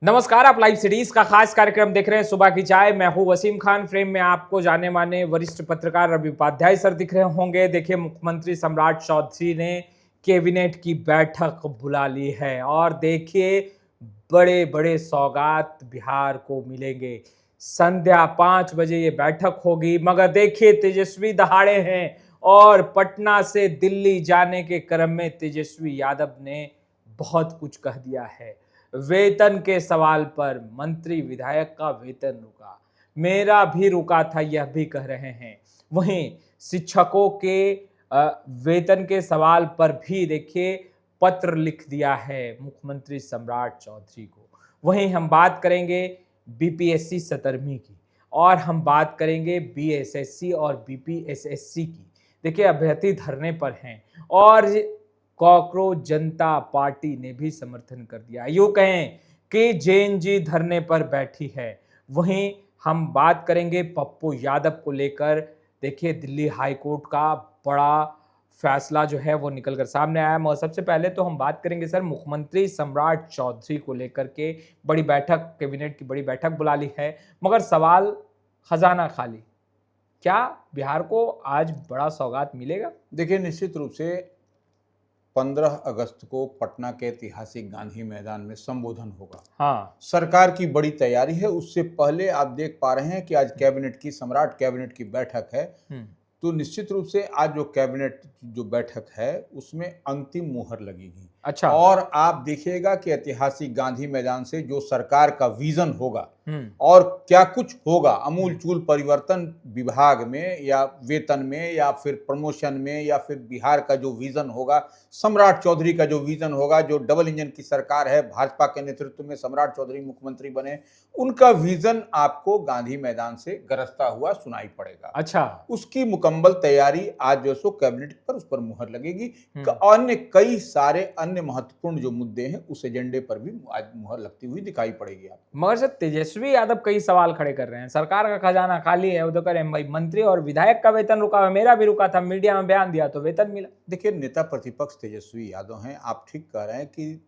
नमस्कार, आप live cities का खास कार्यक्रम देख रहे हैं सुबह की चाय। मैं हूं वसीम खान। फ्रेम में आपको जाने माने वरिष्ठ पत्रकार रवि उपाध्याय सर दिख रहे होंगे। देखिए, मुख्यमंत्री सम्राट चौधरी ने कैबिनेट की बैठक बुला ली है और देखिए बड़े बड़े सौगात बिहार को मिलेंगे। संध्या 5 बजे ये बैठक होगी, मगर देखिए तेजस्वी दहाड़े हैं और पटना से दिल्ली जाने के क्रम में तेजस्वी यादव ने बहुत कुछ कह दिया है। वेतन के सवाल पर मंत्री विधायक का वेतन रुका, मेरा भी रुका था, यह भी कह रहे हैं। वहीं शिक्षकों के वेतन के सवाल पर भी देखिए पत्र लिख दिया है मुख्यमंत्री सम्राट चौधरी को। वहीं हम बात करेंगे बीपीएससी 17वीं की और हम बात करेंगे बीएसएससी और बीपीएसएससी की। देखिए, अभ्यर्थी धरने पर हैं और कॉकरोच जनता पार्टी ने भी समर्थन कर दिया। यूं कहें कि जेएनजी धरने पर बैठी है। वहीं हम बात करेंगे पप्पू यादव को लेकर। देखिए, दिल्ली हाई कोर्ट का बड़ा फैसला जो है वो निकलकर सामने आया। मगर सबसे पहले तो हम बात करेंगे सर, मुख्यमंत्री सम्राट चौधरी को लेकर के बड़ी बैठक, कैबिनेट की बड़ी बैठक बुला ली है, मगर सवाल खजाना खाली। क्या बिहार को आज बड़ा सौगात मिलेगा? देखिए, निश्चित रूप से 15 अगस्त को पटना के ऐतिहासिक गांधी मैदान में संबोधन होगा। हाँ, सरकार की बड़ी तैयारी है। उससे पहले आप देख पा रहे हैं कि आज सम्राट कैबिनेट की बैठक है। तो निश्चित रूप से आज जो कैबिनेट जो बैठक है उसमें अंतिम मुहर लगेगी। अच्छा। और आप देखिएगा कि ऐतिहासिक गांधी मैदान से जो सरकार का विजन होगा और क्या कुछ होगा, अमूलचूल परिवर्तन विभाग में या वेतन में या फिर प्रमोशन में या फिर बिहार का जो विजन होगा, सम्राट चौधरी का जो विजन होगा, जो डबल इंजन की सरकार है, भाजपा के नेतृत्व में सम्राट चौधरी मुख्यमंत्री बने, उनका विजन आपको गांधी मैदान से गरजता हुआ सुनाई पड़ेगा। अच्छा। उसकी मुकम्मल तैयारी आज जो सो कैबिनेट पर उस पर मुहर लगेगी। अन्य कई सारे अन्य महत्वपूर्ण जो मुद्दे हैं उस एजेंडे पर भी आज मुहर लगती हुई दिखाई पड़ेगी आपको। मगर सर, तेजस्वी यादव कई सवाल खड़े कर रहे हैं। सरकार का खजाना खाली है, उधर करें भाई मंत्री और विधायक का वेतन रुका है, मेरा भी रुका था, मीडिया में बयान दिया तो वेतन मिला। देखिए, नेता प्रतिपक्ष तेजस्वी यादव हैं। आप ठीक कह रहे हैं कि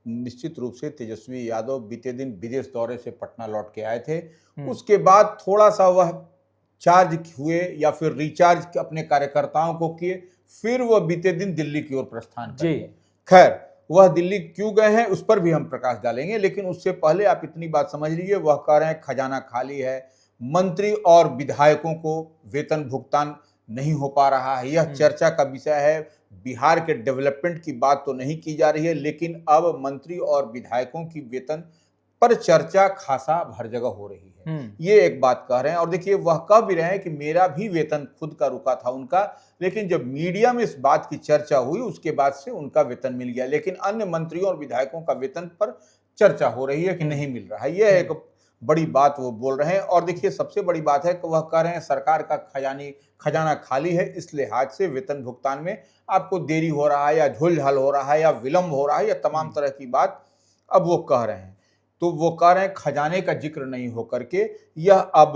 निश्चित रूप से तेजस्वी यादव बीते दिन विदेश दौरे से पटना लौट के आए थे। उसके बाद थोड़ा सा वह चार्ज हुए या फिर रिचार्ज अपने कार्यकर्ताओं को किए, फिर वह बीते दिन दिल्ली की ओर प्रस्थान किए। खैर, वह दिल्ली क्यों गए हैं उस पर भी हम प्रकाश डालेंगे, लेकिन उससे पहले आप इतनी बात समझ लीजिए, वह कह रहे हैं खजाना खाली है, मंत्री और विधायकों को वेतन भुगतान नहीं हो पा रहा है, यह चर्चा का विषय है। बिहार के डेवलपमेंट की बात तो नहीं की जा रही है, लेकिन अब मंत्री और विधायकों की वेतन पर चर्चा खासा हर जगह हो रही है। ये एक बात कह रहे हैं। और देखिए, वह कह भी रहे हैं कि मेरा भी वेतन खुद का रुका था उनका, लेकिन जब मीडिया में इस बात की चर्चा हुई उसके बाद से उनका वेतन मिल गया। लेकिन अन्य मंत्रियों और विधायकों का वेतन पर चर्चा हो रही है कि नहीं मिल रहा है। यह एक बड़ी बात वो बोल रहे हैं। और देखिए, सबसे बड़ी बात है कि वह कह रहे हैं सरकार का खजाना खाली है, इस लिहाज से वेतन भुगतान में आपको देरी हो रहा है या झोलझाल हो रहा है या विलंब हो रहा है या तमाम तरह की बात अब वो कह रहे हैं। तो वो कह रहे हैं खजाने का जिक्र नहीं हो करके यह अब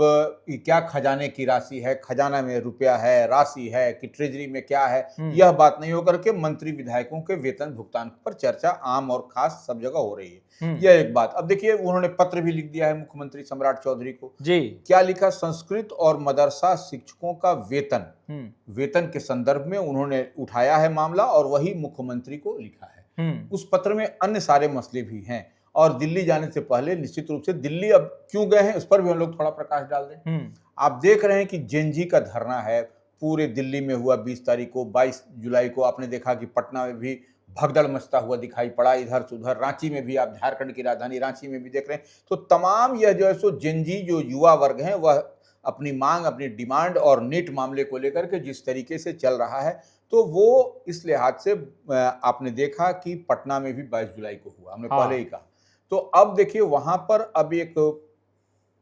क्या खजाने की राशि है, खजाना में रुपया है, राशि है कि ट्रेजरी में क्या है, यह बात नहीं हो करके मंत्री विधायकों के वेतन भुगतान पर चर्चा आम और खास सब जगह हो रही है। यह एक बात। अब देखिए, उन्होंने पत्र भी लिख दिया है मुख्यमंत्री सम्राट चौधरी को। जी क्या लिखा? संस्कृत और मदरसा शिक्षकों का वेतन के संदर्भ में उन्होंने उठाया है मामला और वही मुख्यमंत्री को लिखा है। उस पत्र में अन्य सारे मसले भी हैं। और दिल्ली जाने से पहले निश्चित रूप से दिल्ली अब क्यों गए हैं उस पर भी हम लोग थोड़ा प्रकाश डाल दें। आप देख रहे हैं कि जेएनजी का धरना है, पूरे दिल्ली में हुआ 20 तारीख को। 22 जुलाई को आपने देखा कि पटना में भी भगदड़ मचता हुआ दिखाई पड़ा। इधर से उधर रांची में भी, आप झारखंड की राजधानी रांची में भी देख रहे हैं। तो तमाम यह जो है सो जेएनजी जो युवा वर्ग है वह अपनी मांग, अपनी डिमांड और नीट मामले को लेकर के जिस तरीके से चल रहा है, तो वो इस लिहाज से आपने देखा कि पटना में भी 22 जुलाई को हुआ, हमने पहले ही कहा। तो अब देखिए, वहां पर अब एक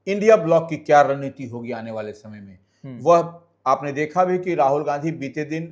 इंडिया ब्लॉक की क्या रणनीति होगी आने वाले समय में। वह आपने देखा भी कि राहुल गांधी बीते दिन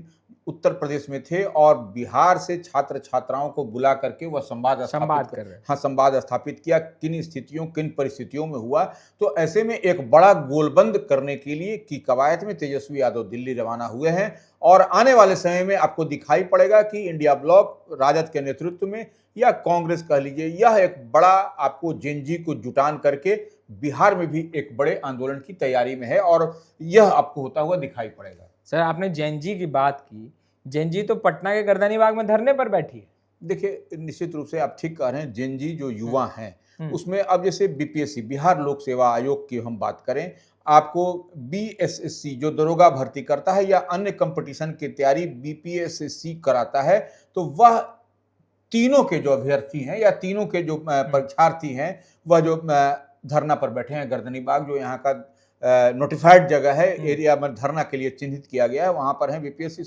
उत्तर प्रदेश में थे और बिहार से छात्र छात्राओं को बुला करके वह संवाद कर रहे हैं। हाँ, संवाद स्थापित किया, किन स्थितियों किन परिस्थितियों में हुआ। तो ऐसे में एक बड़ा गोलबंद करने के लिए की कवायद में तेजस्वी यादव दिल्ली रवाना हुए हैं और आने वाले समय में आपको दिखाई पड़ेगा कि इंडिया ब्लॉक राजद के नेतृत्व में या कांग्रेस कह लीजिए, यह एक बड़ा आपको जेनजी को जुटान करके बिहार में भी एक बड़े आंदोलन की तैयारी में है और यह आपको होता हुआ दिखाई पड़ेगा। सर, आपने जेनजी की बात की, जेनजी तो पटना के गर्दनीबाग में धरने पर बैठी है। देखिए, निश्चित रूप से आप ठीक कह रहे हैं, जेनजी जो युवा हैं उसमें अब जैसे बीपीएससी बिहार लोक सेवा आयोग की हम बात करें, आपको बीएसएससी जो दरोगा भर्ती करता है या अन्य कंपटीशन की तैयारी बीपीएससी कराता है, तो वह तीनों के जो अभ्यर्थी हैं या तीनों के जो परीक्षार्थी हैं वह जो धरना पर बैठे हैं गर्दनीबाग, जो यहाँ का नोटिफाइड जगह है, एरिया में धरना के लिए चिन्हित किया गया है, वहां पर है बीपीएससी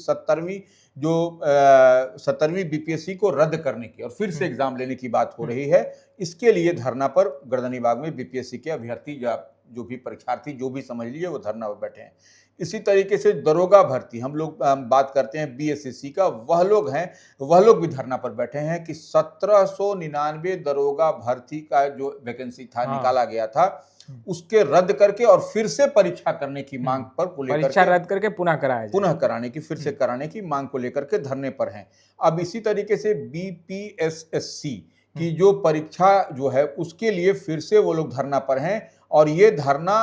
17वीं बीपीएससी को रद्द करने की और फिर से एग्जाम लेने की बात हो रही है। इसके लिए धरना पर गर्दनीबाग में बीपीएससी के अभ्यर्थी या जो भी परीक्षार्थी जो भी समझ लीजिए वो धरना पर बैठे हैं। इसी तरीके से दरोगा भर्ती हम लोग बात करते हैं बीएसएससी का, वह लोग भी धरना पर बैठे हैं कि 1799 दरोगा भर्ती का जो वैकेंसी था निकाला गया था उसके रद्द करके और फिर से परीक्षा करने की मांग पर परीक्षा रद्द करके पुनः कराने की फिर से कराने की मांग को लेकर के धरने पर हैं। अब इसी तरीके से बीपीएसएससी की जो परीक्षा जो है उसके लिए फिर से वो लोग धरना पर हैं और ये धरना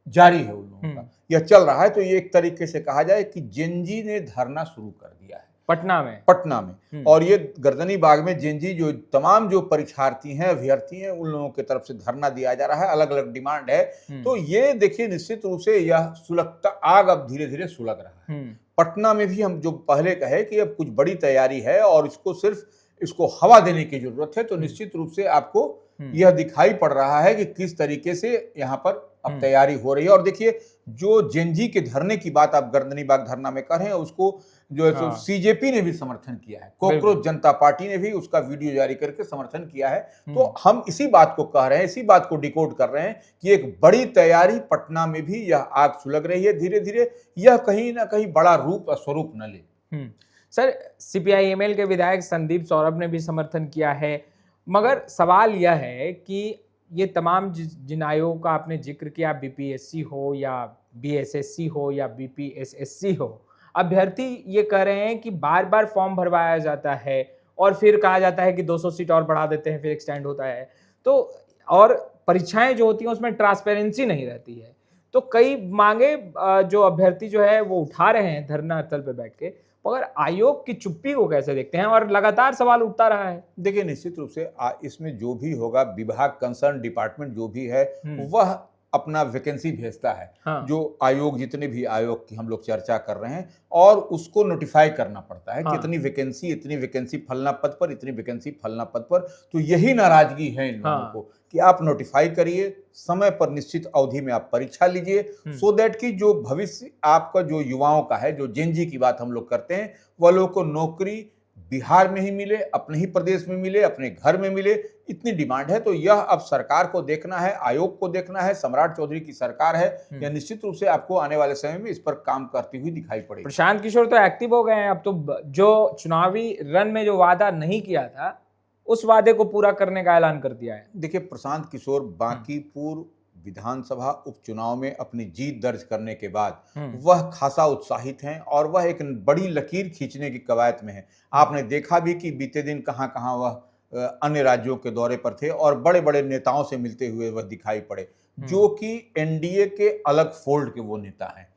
जारी है उन लोगों का, यह चल रहा है। तो ये एक तरीके से कहा जाए कि जेनजी ने धरना शुरू कर दिया है पटना में और ये गर्दनीबाग में जेनजी जो तमाम जो परीक्षार्थी हैं अभ्यर्थी हैं उन लोगों की तरफ से धरना दिया जा रहा है, अलग अलग डिमांड है। तो ये देखिए, निश्चित रूप से यह सुलगता आग अब धीरे धीरे सुलग रहा है। पटना में भी हम जो पहले कहे कि अब कुछ बड़ी तैयारी है और इसको हवा देने की जरूरत है, तो निश्चित रूप से आपको यह दिखाई पड़ रहा है कि किस तरीके से यहाँ पर अब तैयारी हो रही है। और देखिए, जो जेनजी के धरने की बात आप गर्दनीबाग धरना में कर रहे हैं उसको जो है सीजेपी ने भी समर्थन किया है, कॉकरोच जनता पार्टी ने भी उसका वीडियो जारी करके समर्थन किया है। तो हम इसी बात को कह रहे हैं, इसी बात को डिकोड कर रहे हैं कि एक बड़ी तैयारी पटना में भी यह आग सुलग रही है धीरे धीरे, यह कहीं ना कहीं बड़ा रूप और स्वरूप न ले। सर, सीपीआई-एमएल के विधायक संदीप सौरभ ने भी समर्थन किया है, मगर सवाल यह है कि ये तमाम जिन आयोगों का आपने जिक्र किया, बीपीएससी हो या बीएसएससी हो या बीपीएसएससी हो, अभ्यर्थी ये कह रहे हैं कि बार बार फॉर्म भरवाया जाता है और फिर कहा जाता है कि 200 सीट और बढ़ा देते हैं, फिर एक्सटेंड होता है, तो और परीक्षाएं जो होती हैं उसमें ट्रांसपेरेंसी नहीं रहती है। तो कई मांगे जो अभ्यर्थी जो है वो उठा रहे हैं धरना स्थल पर बैठ के, मगर आयोग की चुप्पी को कैसे देखते हैं और लगातार सवाल उठता रहा है। देखिए, निश्चित रूप से इसमें जो भी होगा, विभाग कंसर्न डिपार्टमेंट जो भी है वह अपना वैकेंसी भेजता है। जो आयोग, जितने भी आयोग की हम लोग चर्चा कर रहे हैं, और उसको नोटिफाई करना पड़ता है कि इतनी वैकेंसी फलना पद पर, इतनी वैकेंसी फलना पद पर। तो यही नाराजगी है इन लोगों को कि आप नोटिफाई करिए, समय पर निश्चित अवधि में आप परीक्षा लीजिए, सो दैट कि जो भविष्य आपका जो युवाओं का है, जो जेनजी की बात हम लोग करते हैं, वह लोगों को नौकरी बिहार में ही मिले, अपने ही प्रदेश में मिले, अपने घर में मिले, इतनी डिमांड है। तो यह अब सरकार को देखना है, आयोग को देखना है, सम्राट चौधरी की सरकार है, यह निश्चित रूप से आपको आने वाले समय में इस पर काम करती हुई दिखाई पड़ेगी। प्रशांत किशोर तो एक्टिव हो गए हैं, अब तो जो चुनावी रन में जो वादा नहीं किया था उस वादे को पूरा करने का ऐलान कर दिया है। देखिए, प्रशांत किशोर बांकीपुर विधानसभा उपचुनाव में अपनी जीत दर्ज करने के बाद वह खासा उत्साहित हैं और वह एक बड़ी लकीर खींचने की कवायद में है। आपने देखा भी कि बीते दिन कहां कहां वह अन्य राज्यों के दौरे पर थे और बड़े बड़े नेताओं से मिलते हुए वह दिखाई पड़े, जो कि एनडीए के अलग फोल्ड के वो नेता हैं।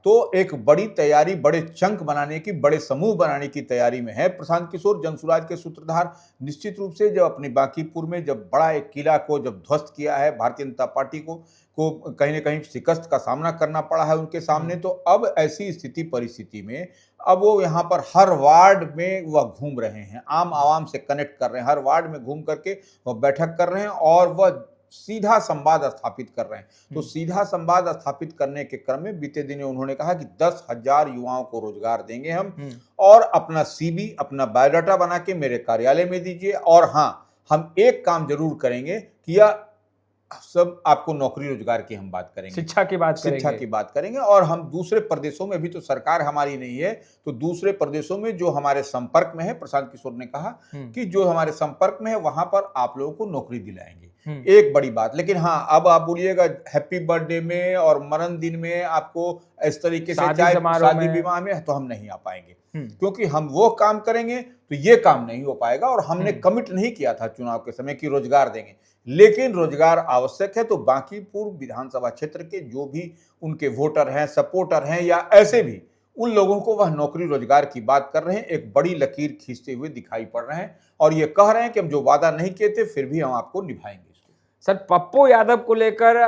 तो एक बड़ी तैयारी, बड़े चंक बनाने की, बड़े समूह बनाने की तैयारी में है प्रशांत किशोर, जनसुराज के सूत्रधार। निश्चित रूप से जब अपनी बांकीपुर में जब बड़ा एक किला को जब ध्वस्त किया है, भारतीय जनता पार्टी को कहीं ना कहीं शिकस्त का सामना करना पड़ा है उनके सामने, तो अब ऐसी स्थिति परिस्थिति में अब वो यहाँ पर हर वार्ड में वह घूम रहे हैं, आम आवाम से कनेक्ट कर रहे हैं, हर वार्ड में घूम करके वह बैठक कर रहे हैं और वह सीधा संवाद स्थापित कर रहे हैं। तो सीधा संवाद स्थापित करने के क्रम में बीते दिन उन्होंने कहा कि 10,000 युवाओं को रोजगार देंगे हम, और अपना सीवी, अपना बायोडाटा बना के मेरे कार्यालय में दीजिए, और हाँ, हम एक काम जरूर करेंगे कि यह सब आपको नौकरी रोजगार की हम बात करेंगे, शिक्षा की बात शिक्षा करेंगे। की बात करेंगे, और हम दूसरे प्रदेशों में भी, तो सरकार हमारी नहीं है, तो दूसरे प्रदेशों में जो हमारे संपर्क में है, प्रशांत किशोर ने कहा कि जो हमारे संपर्क में है वहां पर आप लोगों को नौकरी दिलाएंगे। एक बड़ी बात। लेकिन हाँ, अब आप बोलिएगा हैप्पी बर्थडे में और मरण दिन में आपको इस तरीके से, शादी चाहे समारोह शादी में। विवाह में, तो हम नहीं आ पाएंगे, क्योंकि हम वो काम करेंगे तो ये काम नहीं हो पाएगा। और हमने कमिट नहीं किया था चुनाव के समय कि रोजगार देंगे, लेकिन रोजगार आवश्यक है। तो बांकीपुर विधानसभा क्षेत्र के जो भी उनके वोटर हैं, सपोर्टर हैं, या ऐसे भी उन लोगों को वह नौकरी रोजगार की बात कर रहे हैं, एक बड़ी लकीर खींचते हुए दिखाई पड़ रहे हैं, और ये कह रहे हैं कि हम जो वादा नहीं किए थे फिर भी हम आपको निभाएंगे इसको। सर, पप्पू यादव को लेकर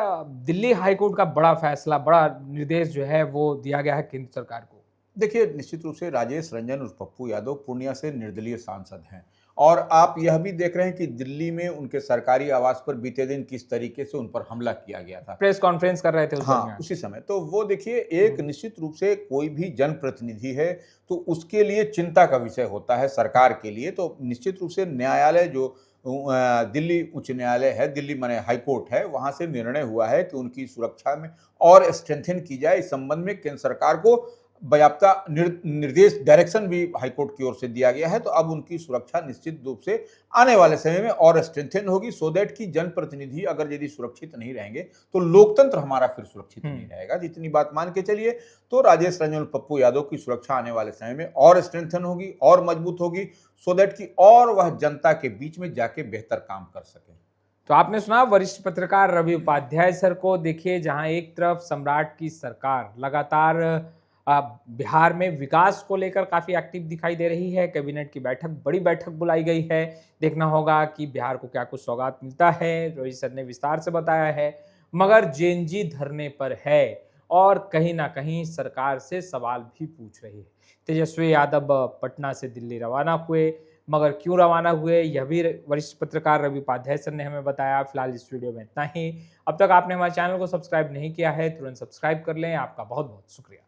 दिल्ली हाईकोर्ट का बड़ा फैसला, बड़ा निर्देश जो है वो दिया गया है केंद्र सरकार को। देखिए, निश्चित रूप से राजेश रंजन उर्फ पप्पू यादव पूर्णिया से निर्दलीय सांसद हैं, और आप यह भी देख रहे हैं कि दिल्ली में उनके सरकारी आवास पर बीते दिन किस तरीके से उन पर हमला किया गया था। प्रेस कॉन्फ्रेंस कर रहे थे उस हाँ, दरमियान। उसी समय तो वो देखिए, एक निश्चित रूप से कोई भी जनप्रतिनिधि है तो उसके लिए चिंता का विषय होता है सरकार के लिए। तो निश्चित रूप से न्यायालय जो दिल्ली उच्च न्यायालय है, दिल्ली माने हाई कोर्ट है, वहां से निर्णय हुआ है कि उनकी सुरक्षा में और स्ट्रेंथन की जाए। इस संबंध में केंद्र सरकार को बाकायदा निर्देश, डायरेक्शन भी हाईकोर्ट की ओर से दिया गया है। तो अब उनकी सुरक्षा निश्चित रूप से आने वाले समय में और स्ट्रेंथन होगी, सो दैट कि जनप्रतिनिधि अगर यदि सुरक्षित नहीं रहेंगे तो लोकतंत्र हमारा फिर सुरक्षित नहीं रहेगा। इतनी बात मान के चलिए, तो राजेश रंजन पप्पू यादव की सुरक्षा आने वाले समय में और स्ट्रेंथन होगी और मजबूत होगी, सो दैट कि और वह जनता के बीच में जाके बेहतर काम कर सके। तो आपने सुना वरिष्ठ पत्रकार रवि उपाध्याय सर को। देखिए, जहां एक तरफ सम्राट की सरकार लगातार बिहार में विकास को लेकर काफी एक्टिव दिखाई दे रही है, कैबिनेट की बैठक, बड़ी बैठक बुलाई गई है, देखना होगा कि बिहार को क्या कुछ सौगात मिलता है, रोहित सर ने विस्तार से बताया है। मगर जेएनजी धरने पर है और कहीं ना कहीं सरकार से सवाल भी पूछ रही है। तेजस्वी यादव पटना से दिल्ली रवाना हुए, मगर क्यों रवाना हुए यह भी वरिष्ठ पत्रकार रवि उपाध्याय सर ने हमें बताया। फिलहाल इस वीडियो में इतना ही। अब तक आपने हमारे चैनल को सब्सक्राइब नहीं किया है, तुरंत सब्सक्राइब कर लें। आपका बहुत बहुत शुक्रिया।